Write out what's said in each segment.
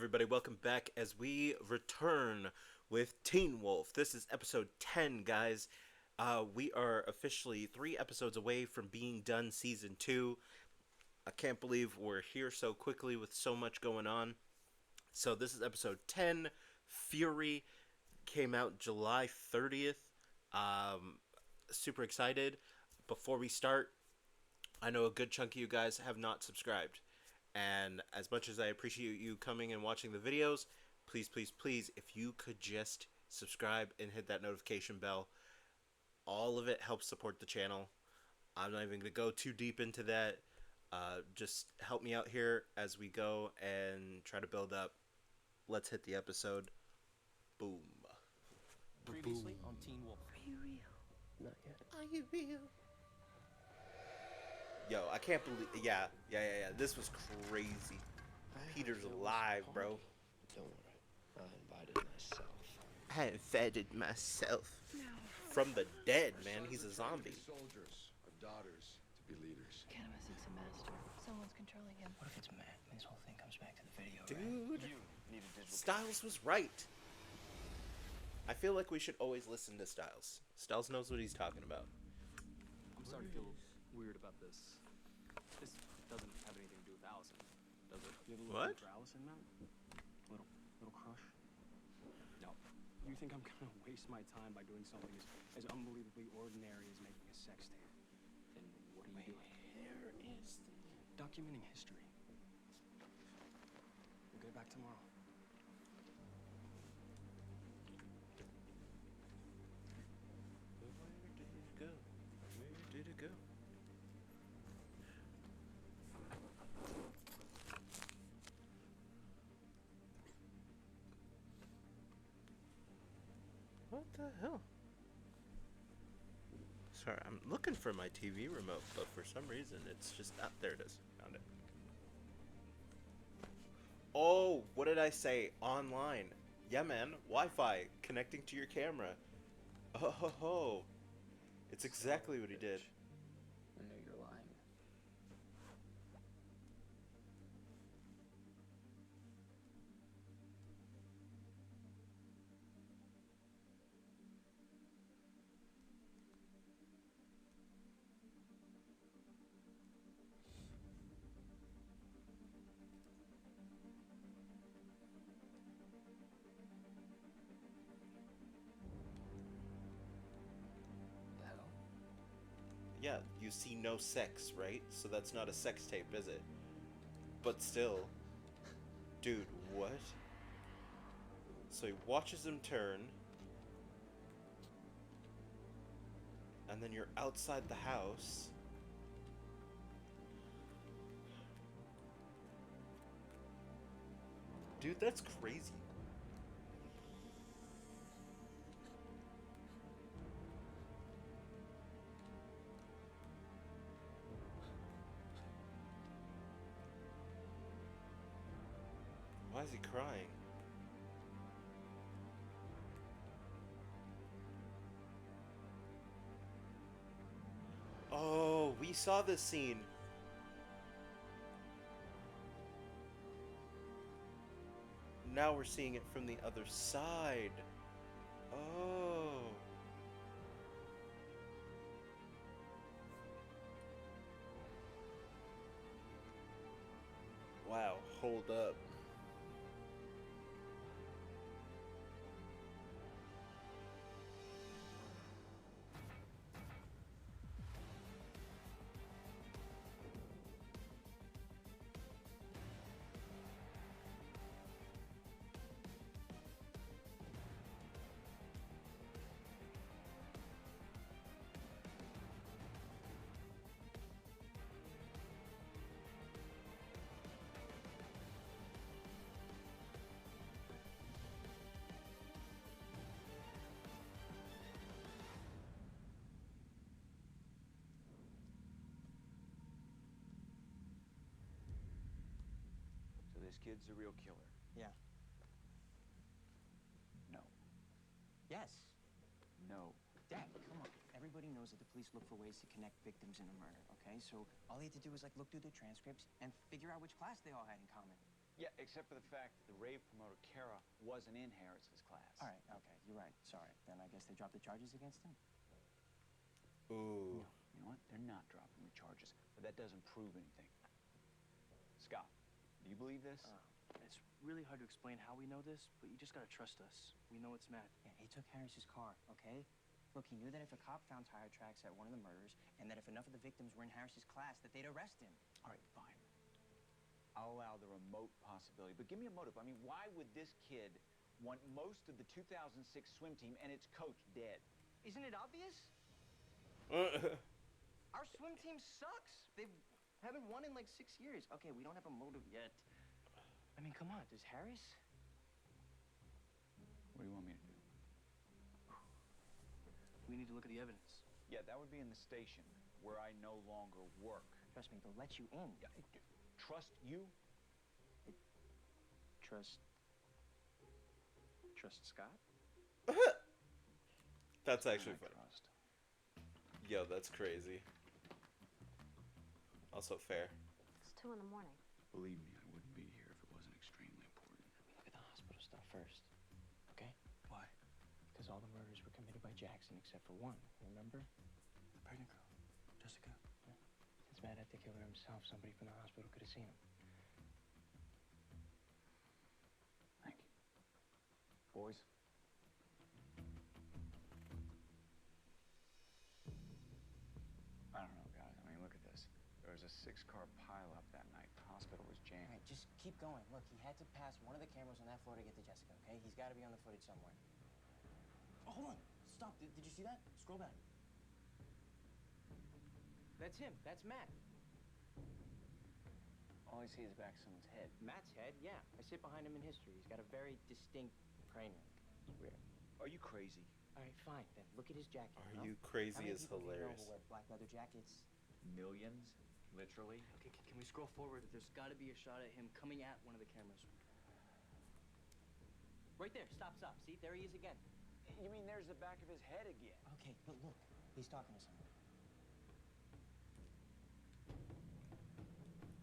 everybody, welcome back as we return with Teen Wolf. This is episode 10, guys. We are officially 3 episodes away from being done season 2. I can't believe we're here so quickly with so much going on. So this is episode 10, Fury. Came out July 30th. Super excited. Before we start, I know a good chunk of you guys have not subscribed. And as much as I appreciate you coming and watching the videos, please, please, please, if you could just subscribe and hit that notification bell. All of it helps support the channel. I'm not even going to go too deep into that. Just help me out here as we go and try to build up. Let's hit the episode. Boom. Previously on Teen Wolf. Are you real? Not yet. Are you real? Yo, I can't believe... Yeah. This was crazy. Peter's alive, bro. Don't worry. I invited myself. I invented myself. No. From the dead, man. He's a zombie. Soldiers, our daughters, to be leaders. Cannabis is a master. Someone's controlling him. What if it's Matt and this whole thing comes back to the video, Dude, You need a digital Styles was right. I feel like we should always listen to Styles. Styles knows what he's talking about. I'm starting to feel weird about this. This doesn't have anything to do with Allison, does it? You have a What? for Allison, Matt? Little crush? No. You think I'm gonna waste my time by doing something as unbelievably ordinary as making a sex tape? Then what are you doing? Where is the... Documenting history. We'll get back tomorrow. Where did it go? Where did it go? What the hell? Sorry, I'm looking for my TV remote, but for some reason it's just not. There it is. Found it. Oh, what did I say? Online. Yeah, man. Wi-Fi connecting to your camera. Oh ho ho. It's exactly what he did. I know you're lying. The hell? Yeah, you see no sex, right? So that's not a sex tape, is it? But still. Dude, what? So he watches him turn. And then you're outside the house. Dude, that's crazy. Why is he crying? Oh, we saw this scene. Now we're seeing it from the other side. Oh. Wow, hold up. This kid's a real killer. Yeah. No. Yes. No. Dad, come on. Everybody knows that the police look for ways to connect victims in a murder, okay? So all he had to do was, like, look through the transcripts and figure out which class they all had in common. Yeah, except for the fact that the rave promoter, Kara, wasn't in Harris's class. All right, okay, you're right. Sorry. Then I guess they dropped the charges against him? Ooh. No, you know what? They're not dropping the charges, but that doesn't prove anything. Scott, do you believe this? It's really hard to explain how we know this, but you just gotta trust us. We know it's Matt. Yeah, he took Harris's car, okay? Look, he knew that if a cop found tire tracks at one of the murders, and that if enough of the victims were in Harris's class, that they'd arrest him. All right, fine. I'll allow the remote possibility, but give me a motive. I mean, why would this kid want most of the 2006 swim team and its coach dead? Isn't it obvious? Our swim team sucks. They haven't won in like 6 years. Okay, we don't have a motive yet. I mean, come on, does Harris? What do you want me to do? We need to look at the evidence. Yeah, that would be in the station, where I no longer work. Trust me, they'll let you in. Yeah, trust you? Trust Scott? That's actually I fun. trust. Yo, that's crazy. Also fair. It's 2 in the morning. Believe me, I wouldn't be here if it wasn't extremely important. Look at the hospital stuff first, okay? Why? Because all the murders were committed by Jackson except for one, remember? The pregnant girl. Jessica. Since Matt had the killer himself, somebody from the hospital could have seen him. Thank you. Boys? I don't know, guys. I mean, look at this. There was a 6-car pileup that night. The hospital was All jammed. right, just keep going. Look, he had to pass one of the cameras on that floor to get to Jessica, okay? He's got to be on the footage somewhere. Oh, hold on. Stop. Did you see that? Scroll back. That's him. That's Matt. All I see is the back of someone's head. Matt's head? Yeah. I sit behind him in history. He's got a very distinct cranium. It's weird. Are you crazy? All right, fine. Then look at his jacket. Are huh? you How crazy many is people do you know hilarious. who wear black leather jackets? Millions? Literally? Okay, can we scroll forward? There's gotta be a shot at him coming at one of the cameras. Right there. Stops up. See? There he is again. You mean there's the back of his head again? Okay, but look. He's talking to someone.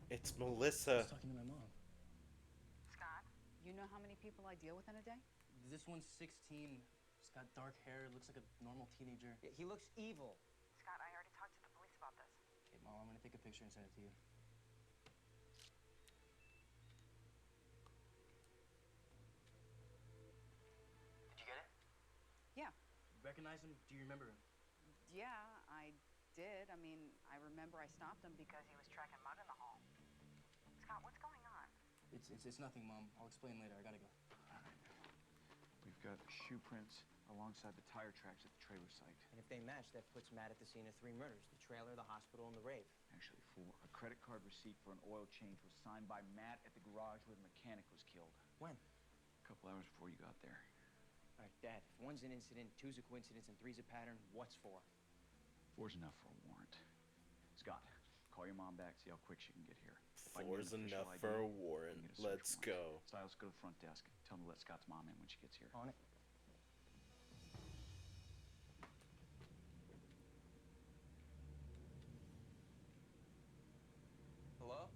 It's Melissa. He's talking to my mom. Scott, you know how many people I deal with in a day? This one's 16. He's got dark hair, looks like a normal teenager. Yeah, he looks evil. Scott, I already talked to the police about this. Okay, Mom, I'm gonna take a picture and send it to you. Did you get it? Yeah. Recognize him? Do you remember him? Yeah, I did. I mean, I remember I stopped him because he was tracking mud in the hall. Scott, what's going on? It's nothing, Mom. I'll explain later. I gotta go. We've got shoe prints alongside the tire tracks at the trailer site. And if they match, that puts Matt at the scene of 3 murders. The trailer, the hospital, and the rave. Actually, 4. A credit card receipt for an oil change was signed by Matt at the garage where the mechanic was killed. When? A couple hours before you got there. All right, Dad, if 1's an incident, 2's a coincidence, and 3's a pattern, what's 4? 4's enough for a warrant. Scott, call your mom back, see how quick she can get here. If I can get 4's an official enough ID, for a I can warrant. get a search Let's warrant. go. Silas, go to the front desk. Tell them to let Scott's mom in when she gets here. On it. Hello?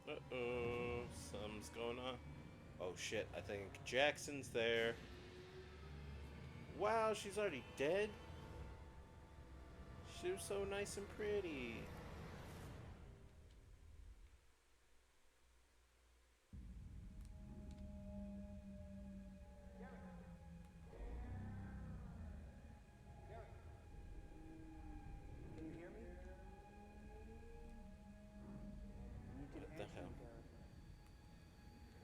Uh-oh. Something's going on. Oh, shit. I think Jackson's there. Wow, she's already dead? She was so nice and pretty. Can you hear me? I need you to What the answer hell? me,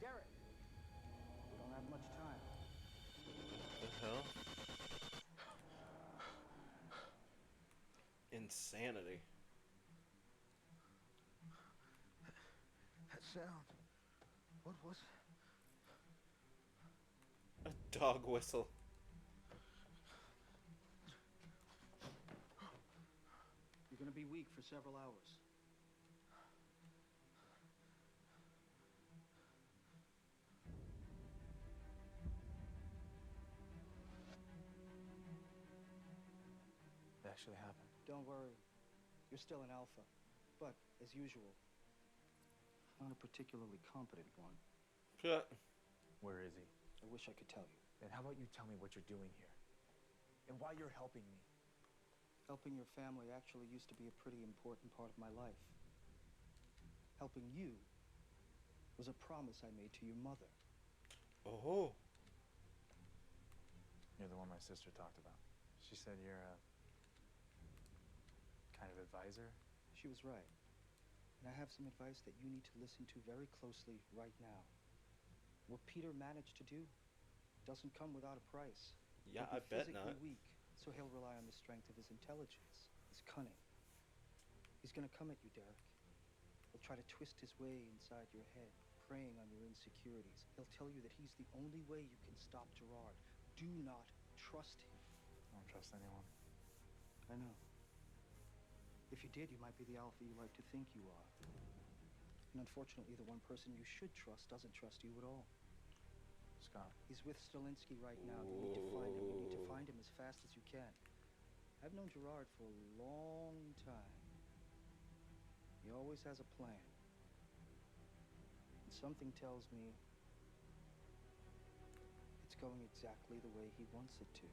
Derek. Derek! We don't have much time. What the hell? Insanity. That sound. What was it? A dog whistle. You're gonna be weak for several hours. It actually happened. Don't worry. You're still an alpha. But, as usual, Not a particularly competent one. Yeah. Where is he? I wish I could tell you. Then how about you tell me what you're doing here? And why you're helping me? Helping your family actually used to be a pretty important part of my life. Helping you was a promise I made to your mother. Oh. You're the one my sister talked about. She said you're a kind of advisor. She was right. And I have some advice that you need to listen to very closely right now. What Peter managed to do doesn't come without a price. Yeah, He'll I be bet physically not. weak, so he'll rely on the strength of his intelligence, his cunning. He's gonna come at you, Derek. He'll try to twist his way inside your head, preying on your insecurities. He'll tell you that he's the only way you can stop Gerard. Do not trust him. I don't trust anyone. I know. If you did, you might be the alpha you like to think you are. And unfortunately, the one person you should trust doesn't trust you at all. Scott. He's with Stilinski right now. You need to find him. You need to find him as fast as you can. I've known Gerard for a long time. He always has a plan. And something tells me it's going exactly the way he wants it to.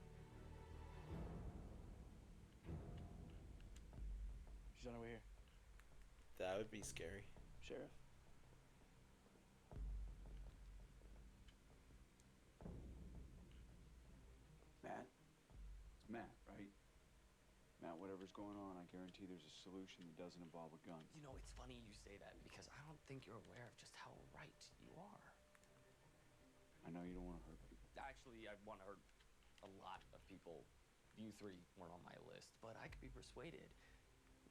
She's on her way here. That would be scary. Sheriff. Matt? It's Matt, right? Matt, whatever's going on, I guarantee there's a solution that doesn't involve a gun. You know, it's funny you say that because I don't think you're aware of just how right you are. I know you don't want to hurt people. Actually, I want to hurt a lot of people. You three weren't on my list, but I could be persuaded.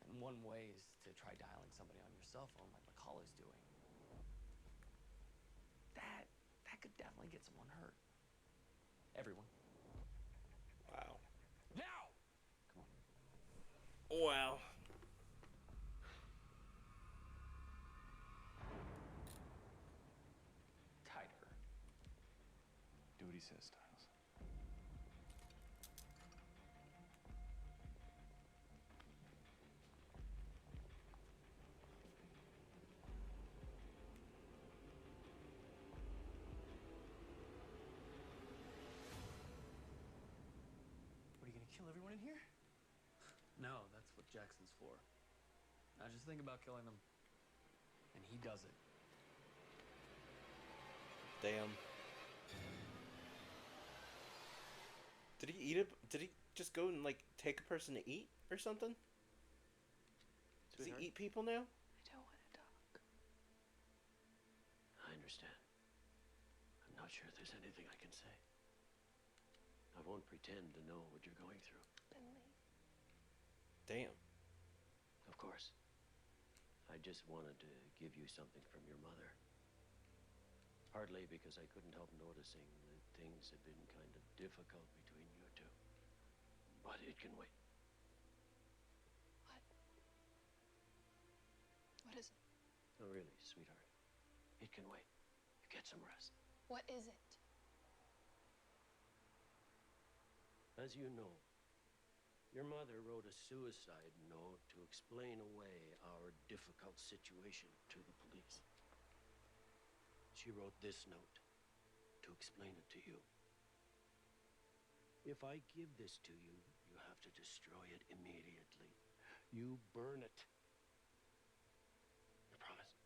And one way is to try dialing somebody on your cell phone like McCall is doing. That could definitely get someone hurt. Everyone. Wow. Now! Come on. Wow. Tighter. Do what he says, Styles. What, are you gonna kill everyone in here? No, that's what Jackson's for. Now just think about killing them, and he does it. Damn. Did he eat it? Did he just go and like take a person to eat or something? Does he eat people now? I don't want to talk. I understand. I'm not sure if there's anything I can say. I won't pretend to know what you're going through. Then leave. Damn. Of course. I just wanted to give you something from your mother. Partly because I couldn't help noticing that things have been kind of difficult between you two. But it can wait. What? What is it? Oh, really, sweetheart. It can wait. You get some rest. What is it? As you know, your mother wrote a suicide note to explain away our difficult situation to the police. She wrote this note to explain it to you. If I give this to you, you have to destroy it immediately. You burn it. You promise?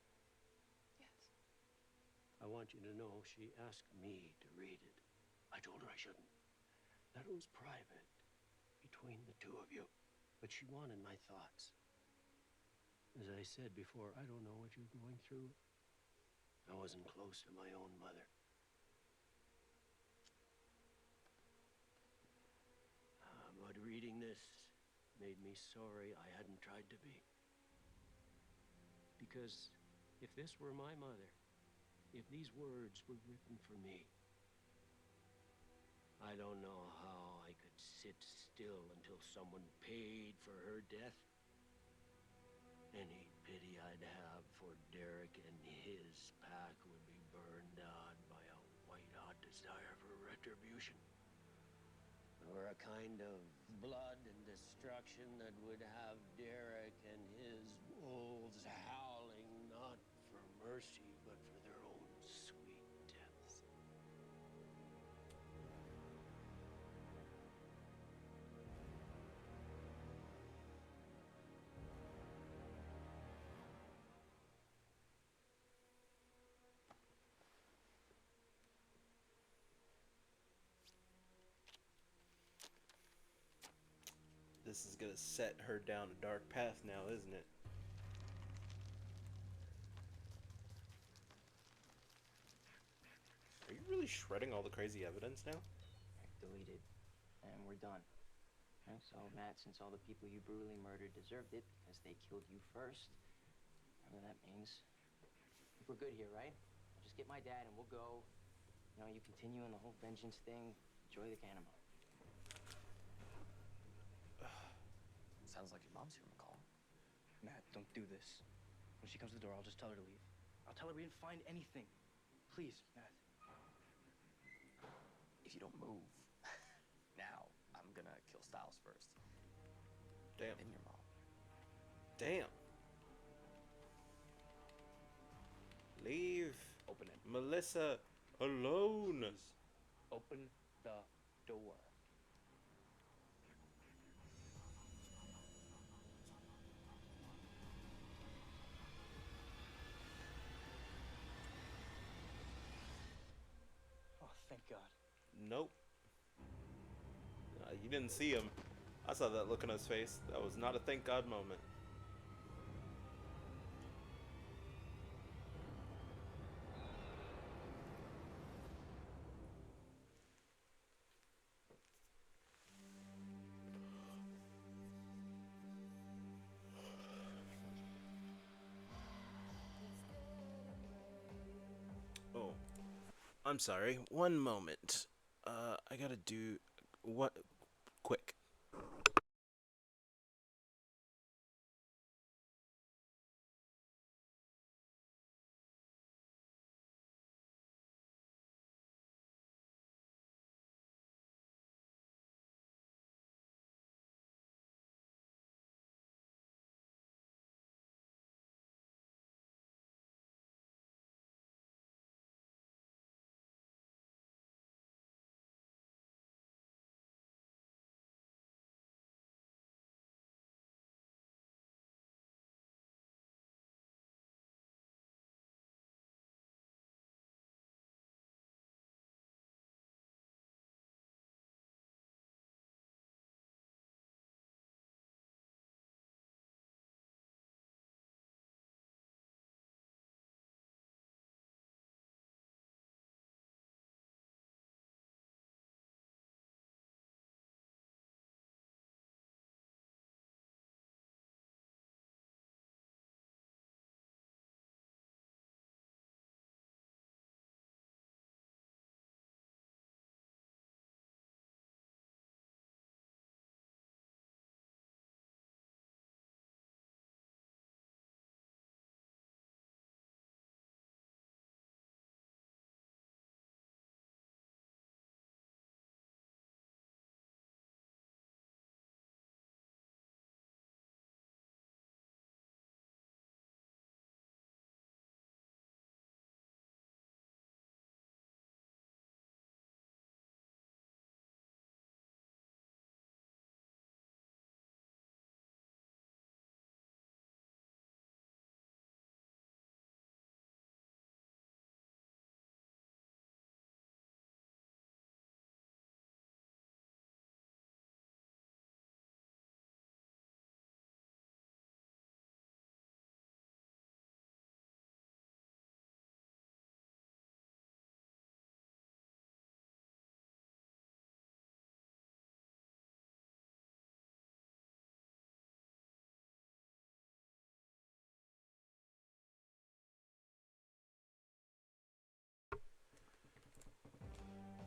Yes. I want you to know she asked me to read it. I told her I shouldn't. That it was private between the two of you. But she wanted my thoughts. As I said before, I don't know what you're going through. I wasn't close to my own mother. But reading this made me sorry I hadn't tried to be. Because if this were my mother, if these words were written for me, I don't know how I could sit still until someone paid for her death. Any pity I'd have for Derek and his pack would be burned out by a white-hot desire for retribution. Or a kind of blood and destruction that would have Derek and his wolves howling not for mercy, but for their own sweet death. This is gonna set her down a dark path now, isn't it? Are you really shredding all the crazy evidence now? Deleted. And we're done. Okay, so, Matt, since all the people you brutally murdered deserved it because they killed you first, whatever that means, I think we're good here, right? I'll just get my dad and we'll go. You know, you continue on the whole vengeance thing. Enjoy the cannibal. Sounds like your mom's here, McCall. Matt, don't do this. When she comes to the door, I'll just tell her to leave. I'll tell her we didn't find anything. Please, Matt. If you don't move, now I'm gonna kill Styles first. Damn. Then your mom. Damn. Leave. Open it. Melissa alone. Open the door. Oh, thank God. Nope. You didn't see him. I saw that look on his face. That was not a thank God moment. Oh, I'm sorry. One moment. I gotta do what? Quick.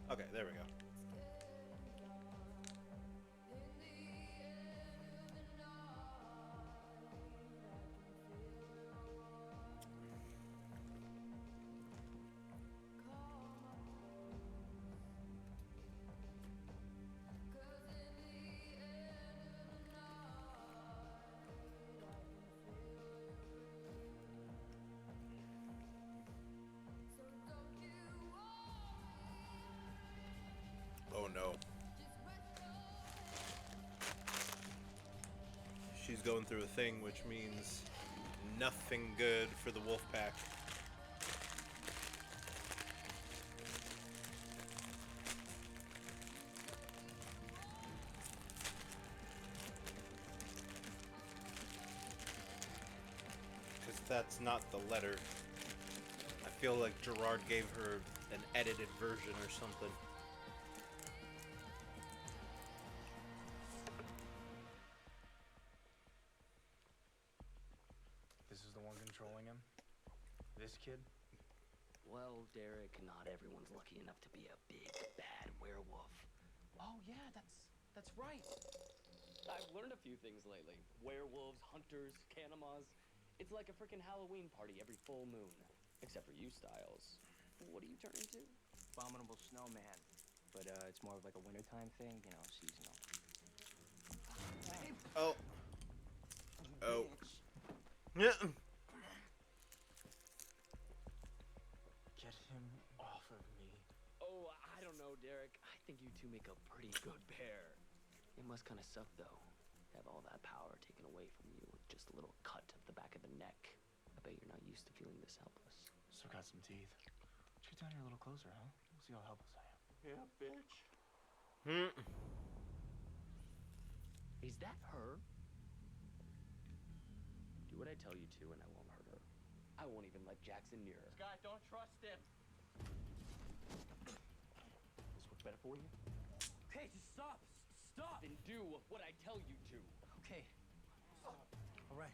Okay, there we go. going through a thing, which means nothing good for the wolf pack. Because that's not the letter. I feel like Gerard gave her an edited version or something. This is the one controlling him? This kid? Well, Derek, not everyone's lucky enough to be a big, bad werewolf. Oh, yeah, that's right. I've learned a few things lately. Werewolves, hunters, canamas. It's like a freaking Halloween party every full moon. Except for you, Styles. What do you turn into? Abominable snowman. But it's more of like a wintertime thing, you know, seasonal. Oh. Oh. Yeah. Get him off of me. Oh, I don't know, Derek. I think you two make a pretty good pair. It must kind of suck, though. Have all that power taken away from you with just a little cut at the back of the neck. I bet you're not used to feeling this helpless. Still got some teeth. Get down here a little closer, huh? We'll see how helpless I am. Yeah, bitch. Is that her? Do what I tell you to, and I won't hurt her. I won't even let Jackson near her. Scott, don't trust him. This work better for you? Okay, just stop. Stop. Then do what I tell you to. Okay. Stop. All right.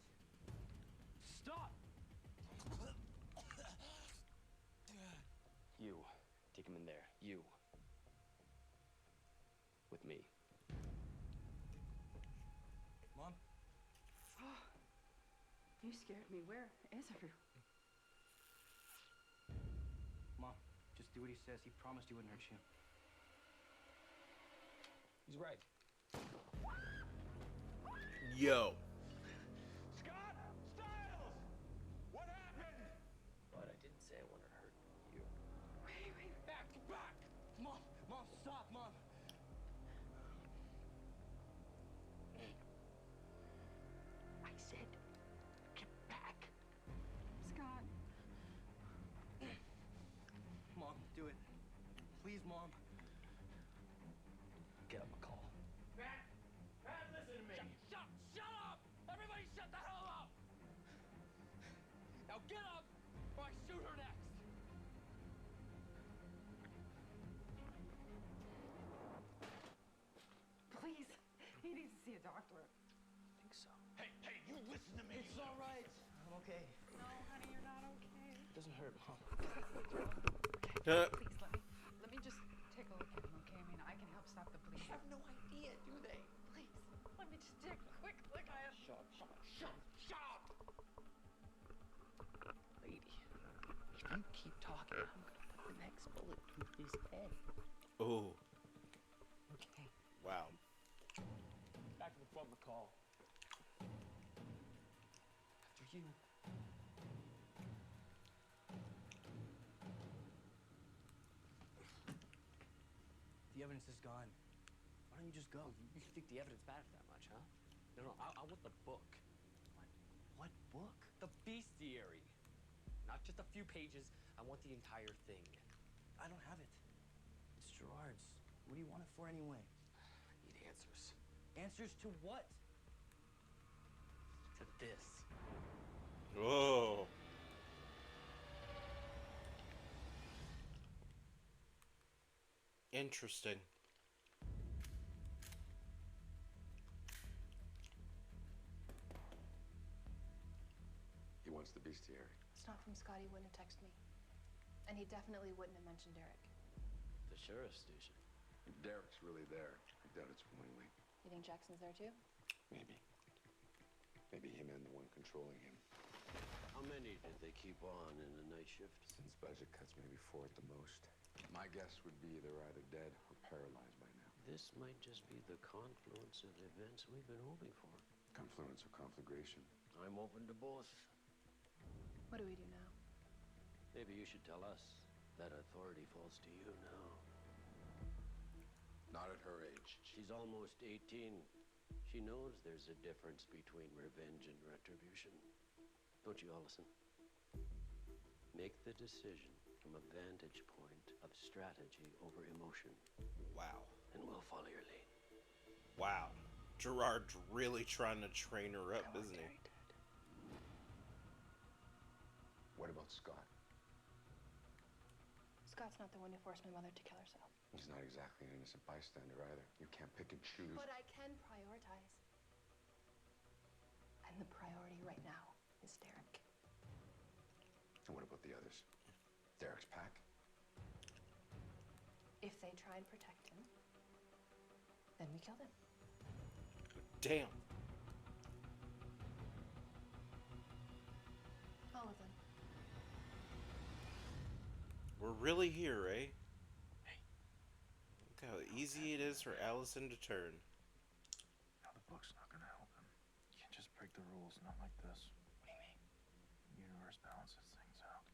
Stop. You. Take him in there. You. With me. Mom? You scared me. Where is everyone? Mom, just do what he says. He promised he wouldn't hurt you. He's right. Yo. Scott! Styles! What happened? But I didn't say I wanted to hurt you. Wait. Back! Mom! Mom, stop, Mom! I said, get back. Scott. Mom, do it. Please, Mom. Get up, McCall. Matt, listen to me! Shut up! Everybody shut the hell up! Now get up, or I shoot her next! Please. He needs to see a doctor. I think so. Hey, you listen to me! It's all right. I'm okay. No, honey, you're not okay. It doesn't hurt, Mom. Please, let me just take a look at him, okay? I mean, I can help stop the bleeding. They have no idea, do they? Please, let me just take a quick look at him. Shut up! Lady, if you keep talking, I'm gonna put the next bullet through his head. Oh. Okay. Wow. Back to the front, McCall. After you. The evidence is gone. Why don't you just go? You think the evidence matters that much, huh? No, I want the book. What book? The bestiary. Not just a few pages. I want the entire thing. I don't have it. It's Gerard's. What do you want it for anyway? I need answers. Answers to what? To this. Whoa. Interesting. He wants the bestiary. It's not from Scott. He wouldn't have texted me. And he definitely wouldn't have mentioned Derek. The sheriff's station. If Derek's really there, I doubt it's willingly. You think Jackson's there too? Maybe. Maybe him and the one controlling him. How many did they keep on in the night shift? Since budget cuts, maybe 4 at the most. My guess would be they're either dead or paralyzed by now. This might just be the confluence of events we've been hoping for. Confluence or conflagration. I'm open to both. What do we do now? Maybe you should tell us. That authority falls to you now. Not at her age. She's almost 18. She knows there's a difference between revenge and retribution. Don't you, Allison? Make the decision from a vantage point of strategy over emotion. Wow. And we'll follow your lead. Wow. Gerard's really trying to train her up, isn't he? What about Scott? Scott's not the one who forced my mother to kill herself. He's not exactly an innocent bystander either. You can't pick and choose. But I can prioritize. And the priority right now is Derek. And what about the others? Derek's pack? If they try and protect him, then we kill them. Damn. All of them. We're really here, eh? Look how easy it is for Allison to turn. Now the book's not gonna help him. You can't just break the rules, not like this. What do you mean? The universe balances things out.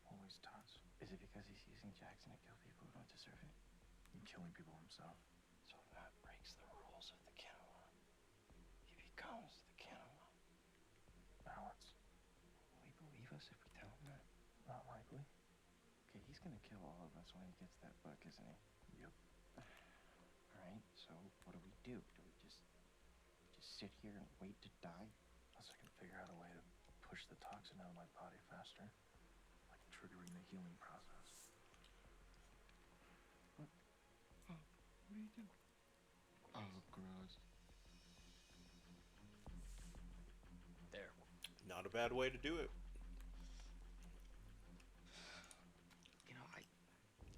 Always does. Is it because he's using Jackson to kill people who don't deserve it? And killing people himself. So Matt breaks the rules of the Camelot. He becomes the Camelot. Balance. Will he believe us if we tell him that? Not likely. Okay, he's gonna kill all of us when he gets that book, isn't he? Yep. Alright, so what do we do? Do we just sit here and wait to die? Unless I can figure out a way to push the toxin out of my body faster. Like triggering the healing process. What? Oh, what do you do? Oh, gross. There. Not a bad way to do it. You know, I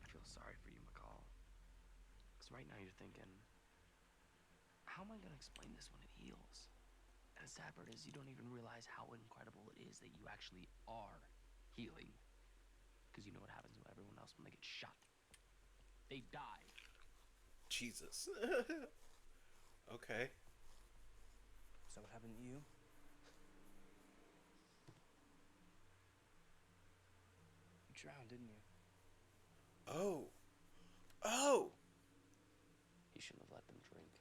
feel sorry for you, McCall. Because right now you're thinking, how am I going to explain this when it heals? And the sad part is you don't even realize how incredible it is that you actually are healing. Because you know what happens to everyone else when they get shot. They die. Jesus. Okay. Is that what happened to you? You drowned, didn't you? Oh. Oh! You shouldn't have let them drink.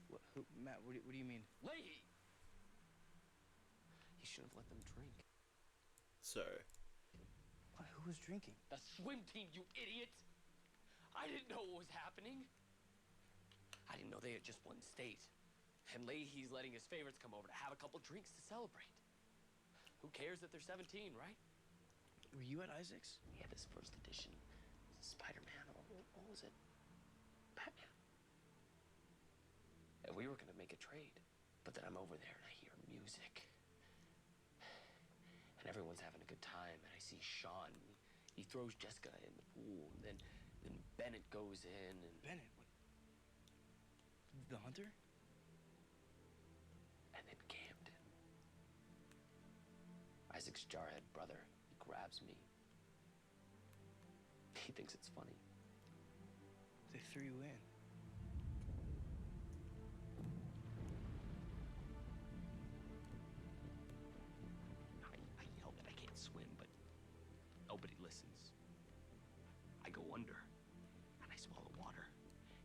What? Who? Matt, what do you mean? Leahy! You shouldn't have let them drink. Sorry. What, who was drinking? The swim team, you idiot! I didn't know what was happening. I didn't know they had just won state. And Leahy's letting his favorites come over to have a couple drinks to celebrate. Who cares that they're 17, right? Were you at Isaac's? He had this first edition. Spider-Man, or what was it? Batman. And we were gonna make a trade. But then I'm over there and I hear music. And everyone's having a good time. And I see Sean. He throws Jessica in the pool. And then Bennett goes in and... Bennett? What? The hunter? And then Camden. Isaac's jarhead brother. He grabs me. He thinks it's funny. They threw you in. I yell that I can't swim, but nobody listens. I go under, and I swallow water,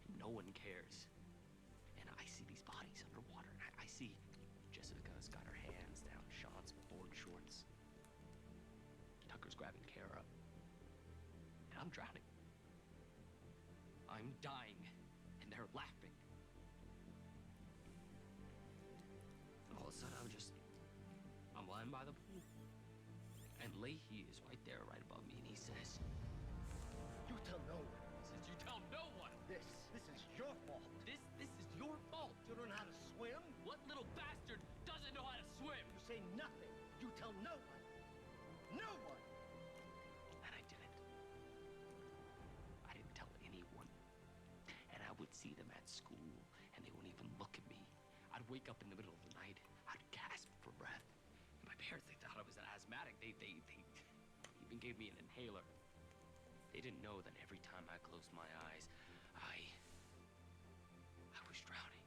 and no one cares. And I see these bodies underwater, and I see Jessica's got her hands down Sean's board shorts. Tucker's grabbing Kara, and I'm drowning. I'm dying, and they're laughing. And all of a sudden, I'm lying by the pool. And Leahy is right there, right above me, and he says, "You tell no one." He says, "You tell no one. This is your fault. This is your fault. You don't know how to swim? What little bastard doesn't know how to swim? You say nothing. You tell no one. No one." And I didn't. I didn't tell anyone. And I would see them at school, and they wouldn't even look at me. I'd wake up in the middle of the night. I'd gasp for breath. And my parents, they thought I was an asthmatic. They even gave me an inhaler. They didn't know that every time I closed my eyes, I was drowning.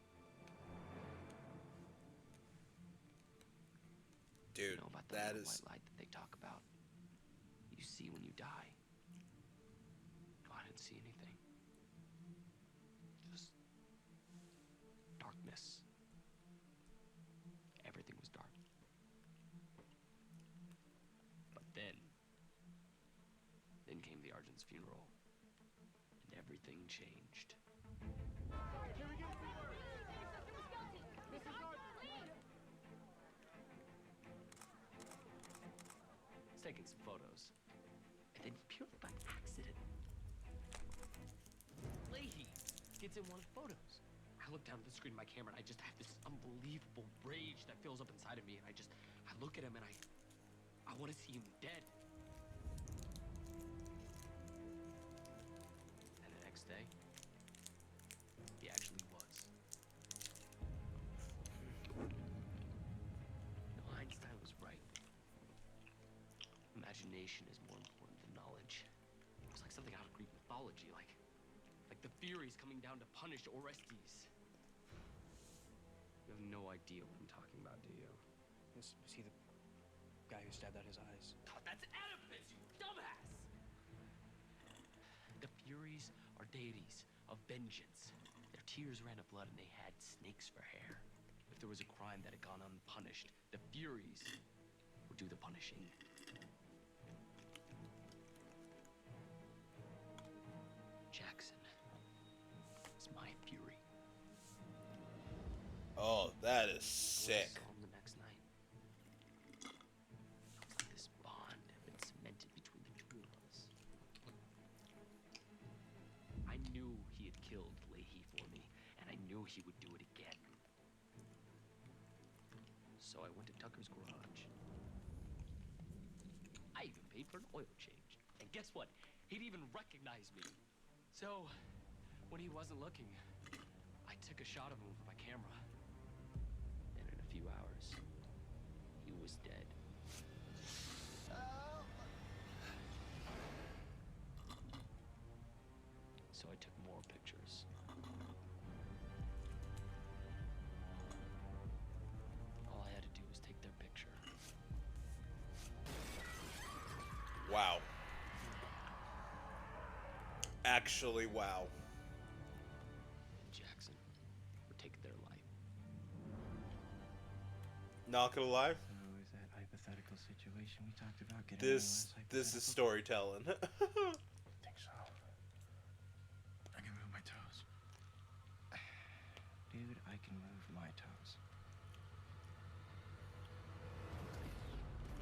Dude, you know about the that little is... white light that they talk about? You see when you die. No, I didn't see anything. sergeant's funeral, and everything changed. He's taking some photos, and then purely by accident, Leahy gets in one of the photos. I look down at the screen of my camera, and I just have this unbelievable rage that fills up inside of me, and I look at him, and I want to see him dead. And the next day, he actually was. No, Einstein was right. Imagination is more important than knowledge. It was like something out of Greek mythology, like the Furies coming down to punish Orestes. You have no idea what I'm talking about, do you? Was he the guy who stabbed out his eyes? God, that's Oedipus, you dumbass! The Furies are deities of vengeance. Their tears ran of blood and they had snakes for hair. If there was a crime that had gone unpunished, the Furies would do the punishing. Jackson is my Fury. Oh, that is sick. I saw him the next night. It was like this bond had been cemented between the two of us. I knew he had killed Leahy for me, and I knew he would do it again. So I went to Tucker's garage. I even paid for an oil change. And guess what? He'd even recognized me. So, when he wasn't looking, I took a shot of him with my camera. And in a few hours, he was dead. So I took more pictures. All I had to do was take their picture. Wow. Actually, wow. Jackson would take their life. Not gonna lie. So is that hypothetical situation we talked about getting This is storytelling. I think so. I can move my toes. Dude, I can move my toes.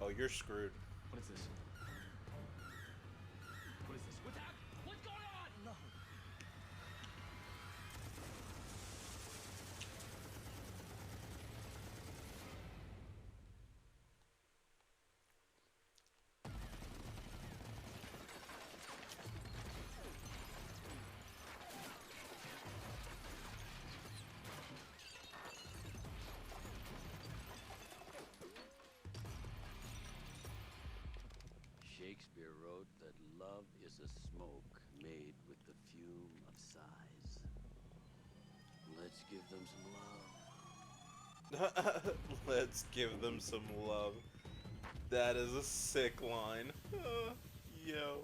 Oh, you're screwed. What is this? What is this? What's happening? What's going on? No. Shakespeare wrote that love is a smoke made with the fume of sighs. Let's give them some love. Let's give them some love. That is a sick line. Yo.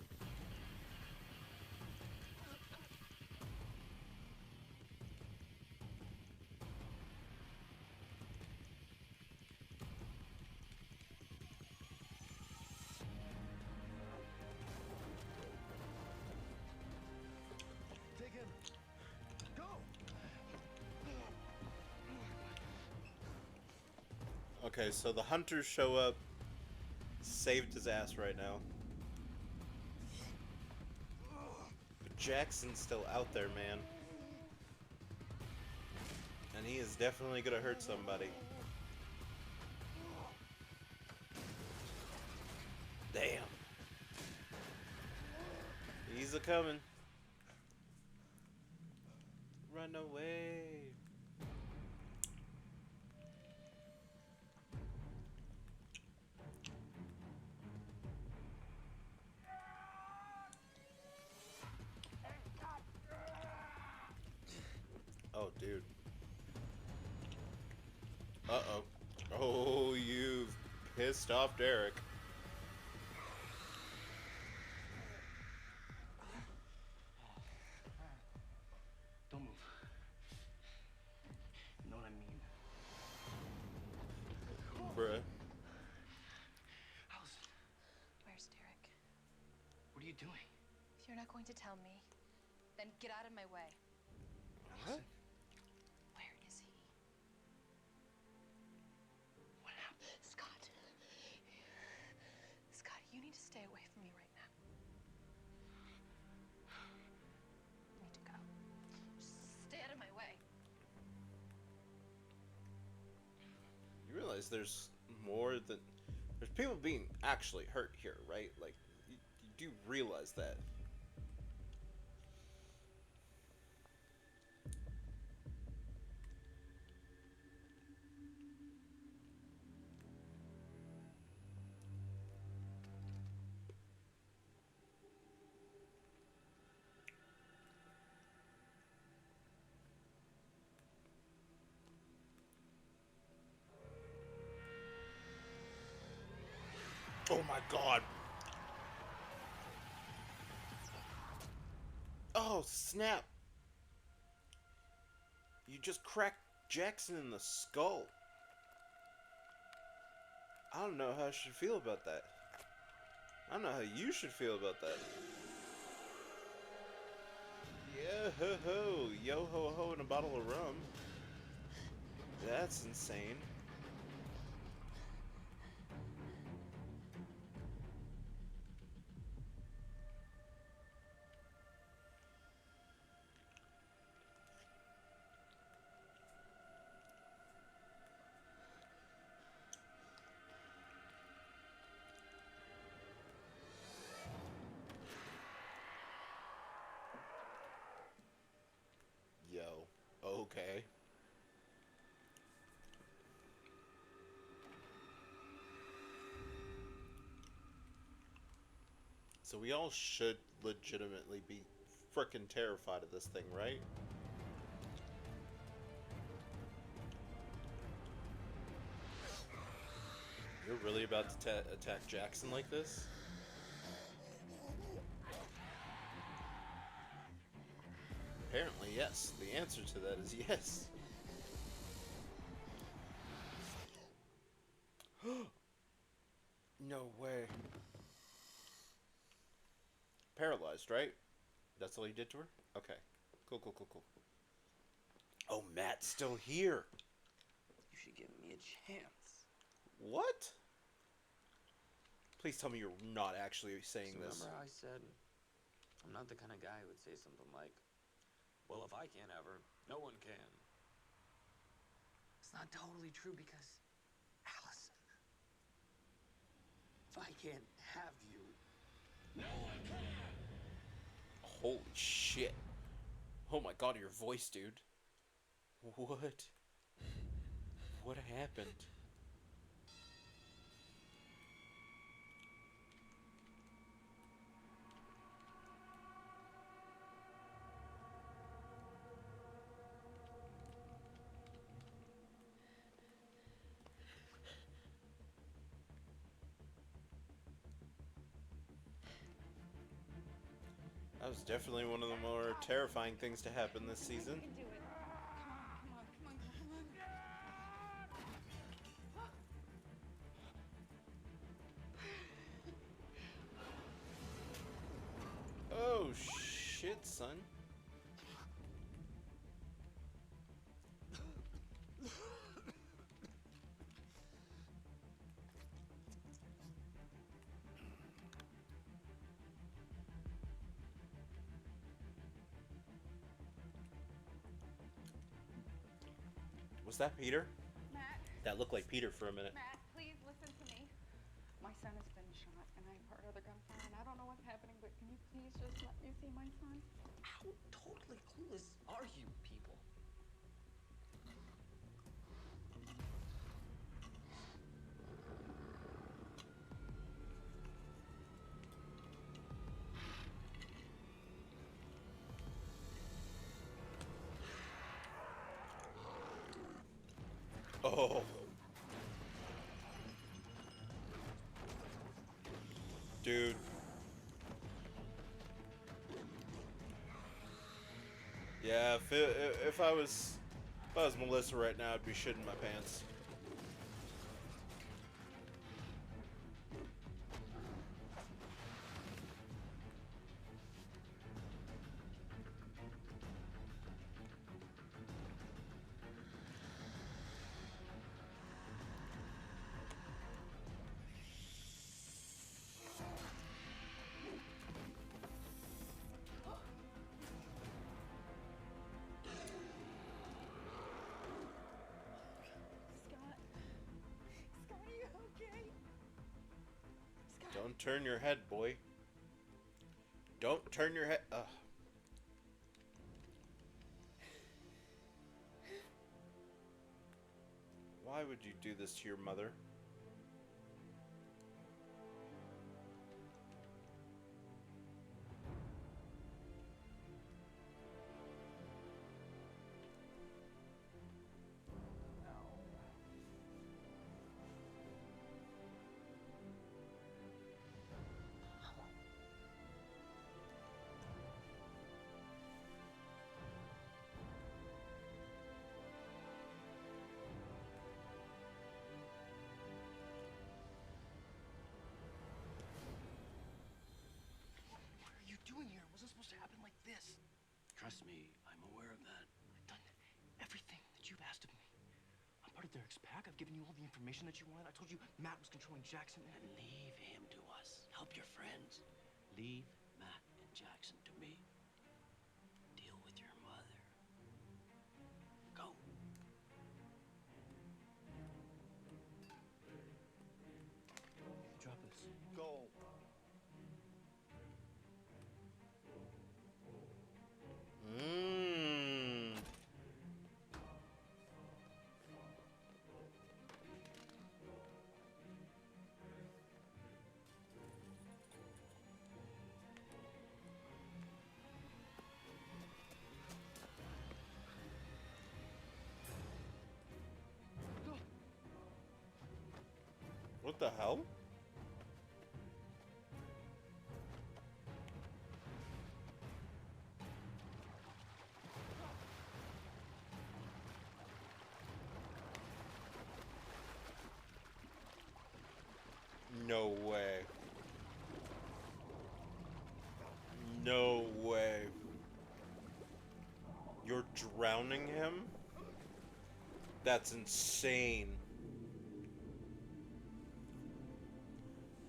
Take him. Go. Okay, so the hunters show up. Saved his ass right now. But Jackson's still out there, man. And he is definitely gonna hurt somebody. Damn. He's a-coming. Run away. Oh, dude. Uh-oh. Oh, you've pissed off Derek. Don't move. You know what I mean? Bruh. Where's Derek? What are you doing? You're not going to tell me? Then get out of my way. What? Where is he? What happened? Scott. Scott, you need to stay away from me right now. You need to go. Just stay out of my way. You realize there's more than... There's people being actually hurt here, right? Like, you do realize that. Oh my god. Oh, snap. You just cracked Jackson in the skull. I don't know how I should feel about that. I don't know how you should feel about that. Yo ho ho. Yo ho ho and a bottle of rum. That's insane. Yo, okay. So we all should legitimately be frickin' terrified of this thing, right? You're really about to attack Jackson like this? Apparently, yes. The answer to that is yes. No way. Paralyzed, right? That's all he did to her? Okay. Cool, cool, cool, cool. Oh, Matt's still here. You should give me a chance. What? Please tell me you're not actually saying So this. remember how I said I'm not the kind of guy who would say something like, well, if I can't have her, no one can. It's not totally true because, Allison, if I can't have you, no one can. Holy shit. Oh my god, your voice, dude. What? What happened? That was definitely one of the more terrifying things to happen this season. You can do it. Come on, come on, come on, come on. Oh shit, son. Was that Peter? Matt. That looked like Peter for a minute. Matt, please listen to me. My son has been shot, and I've heard other gunfire, and I don't know what's happening, but can you please just let me see my son? How totally clueless are you people? Oh. Dude. Yeah, if I was Melissa right now, I'd be shitting my pants. turn your head, boy. Don't turn your head. Ugh. Why would you do this to your mother? Doing here? It wasn't supposed to happen like this. Trust me, I'm aware of that. I've done everything that you've asked of me. I'm part of Derek's pack. I've given you all the information that you wanted. I told you Matt was controlling Jackson. And leave him to us. Help your friends. Leave Matt and Jackson to me. Deal with your mother. Go. Drop this. Go. Mmm. What the hell? No way. No way. You're drowning him? That's insane.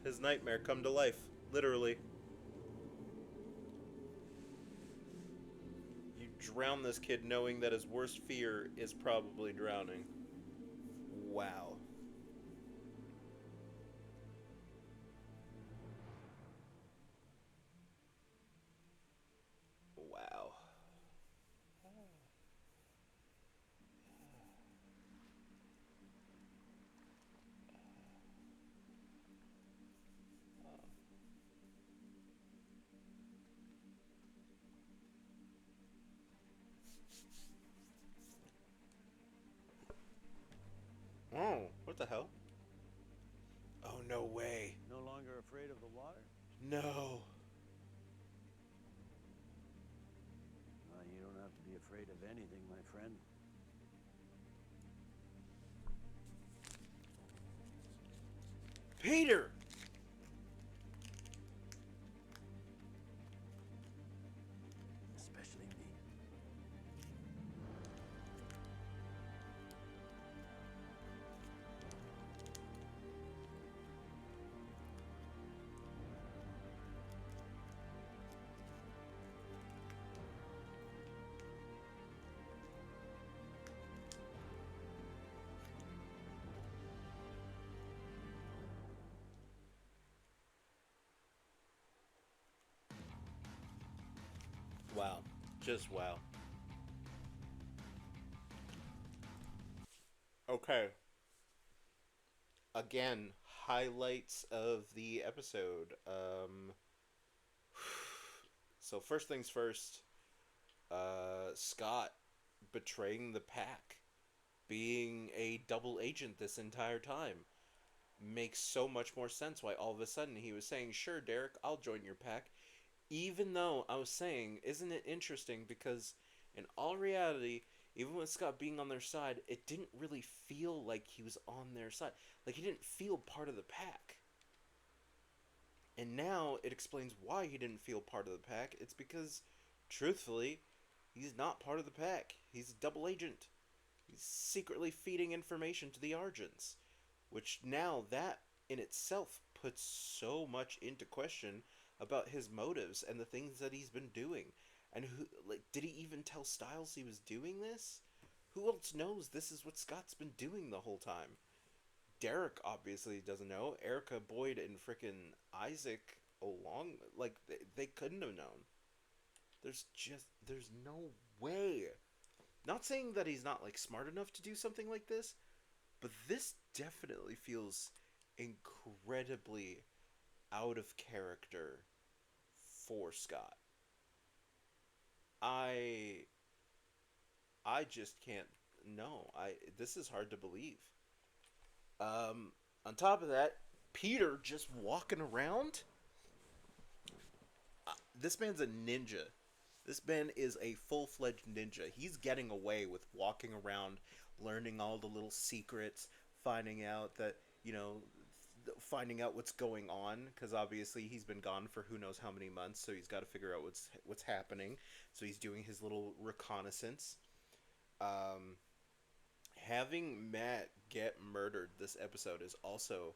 His nightmare come to life, literally. You drown this kid knowing that his worst fear is probably drowning. Wow. Wow. Oh, what the hell? Oh, no way. No longer afraid of the water? No. You don't have to be afraid of anything, my friend. Peter! Especially me. Wow. Just wow. Okay. Again, highlights of the episode. So first things first, Scott betraying the pack, being a double agent this entire time, makes so much more sense why all of a sudden he was saying, sure, Derek, I'll join your pack. Even though I was saying, isn't it interesting, because in all reality, even with Scott being on their side, it didn't really feel like he was on their side. Like, he didn't feel part of the pack. And now it explains why he didn't feel part of the pack. It's because, truthfully, he's not part of the pack. He's a double agent. He's secretly feeding information to the Argents. Which now, that in itself puts so much into question about his motives and the things that he's been doing. And who, like, did he even tell Styles he was doing this? Who else knows this is what Scott's been doing the whole time? Derek obviously doesn't know. Erica, Boyd, and frickin' Isaac like, they couldn't have known. There's no way. Not saying that he's not, like, smart enough to do something like this, but this definitely feels incredibly out of character for Scott. I just can't. No, this is hard to believe. On top of that, Peter just walking around. This man's a ninja. This man is a full-fledged ninja. He's getting away with walking around, learning all the little secrets, finding out that, finding out what's going on, because obviously he's been gone for who knows how many months, so he's got to figure out what's happening. So he's doing his little reconnaissance. Having Matt get murdered this episode is also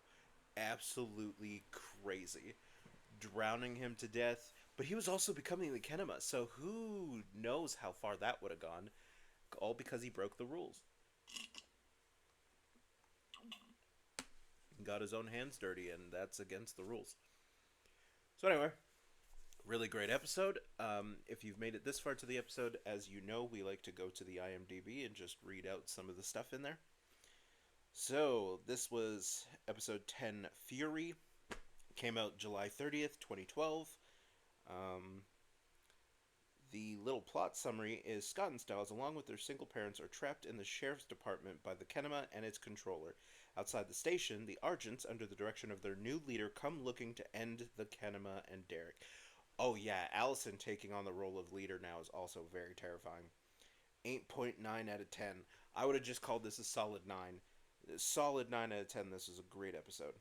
absolutely crazy. Drowning him to death, but he was also becoming the Kenema, so who knows how far that would have gone, all because he broke the rules. Got his own hands dirty, and that's against the rules. So anyway, really great episode. If you've made it this far to the episode, as you know, we like to go to the IMDb and just read out some of the stuff in there. So, this was episode 10, Fury. Came out July 30th, 2012. The little plot summary is Scott and Styles, along with their single parents, are trapped in the sheriff's department by the Kenema and its controller. Outside the station, the Argents, under the direction of their new leader, come looking to end the Kenema and Derek. Oh yeah, Allison taking on the role of leader now is also very terrifying. 8.9 out of 10. I would have just called this a solid 9. Solid 9 out of 10. This is a great episode.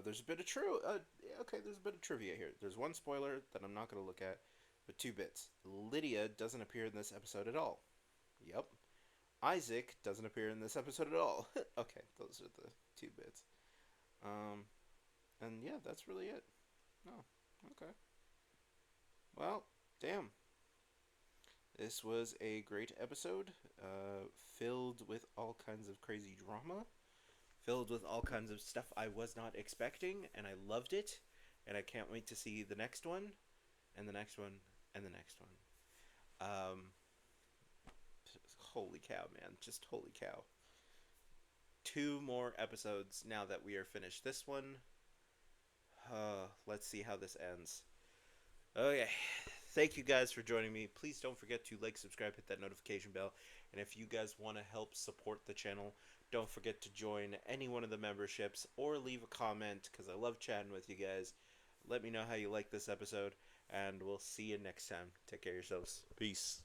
There's a bit of there's a bit of trivia here. There's one spoiler that I'm not going to look at, but 2 bits. Lydia doesn't appear in this episode at all. Yep. Isaac doesn't appear in this episode at all. Okay, those are the 2 bits. And yeah, that's really it. Oh, okay. Well, damn. This was a great episode, filled with all kinds of crazy drama. Filled with all kinds of stuff I was not expecting, and I loved it, and I can't wait to see the next one, and the next one, and the next one. Holy cow, man. Just holy cow. 2 more episodes now that we are finished this one. Let's see how this ends. Okay. Thank you guys for joining me. Please don't forget to like, subscribe, hit that notification bell, and if you guys want to help support the channel, don't forget to join any one of the memberships or leave a comment, because I love chatting with you guys. Let me know how you like this episode, and we'll see you next time. Take care of yourselves. Peace.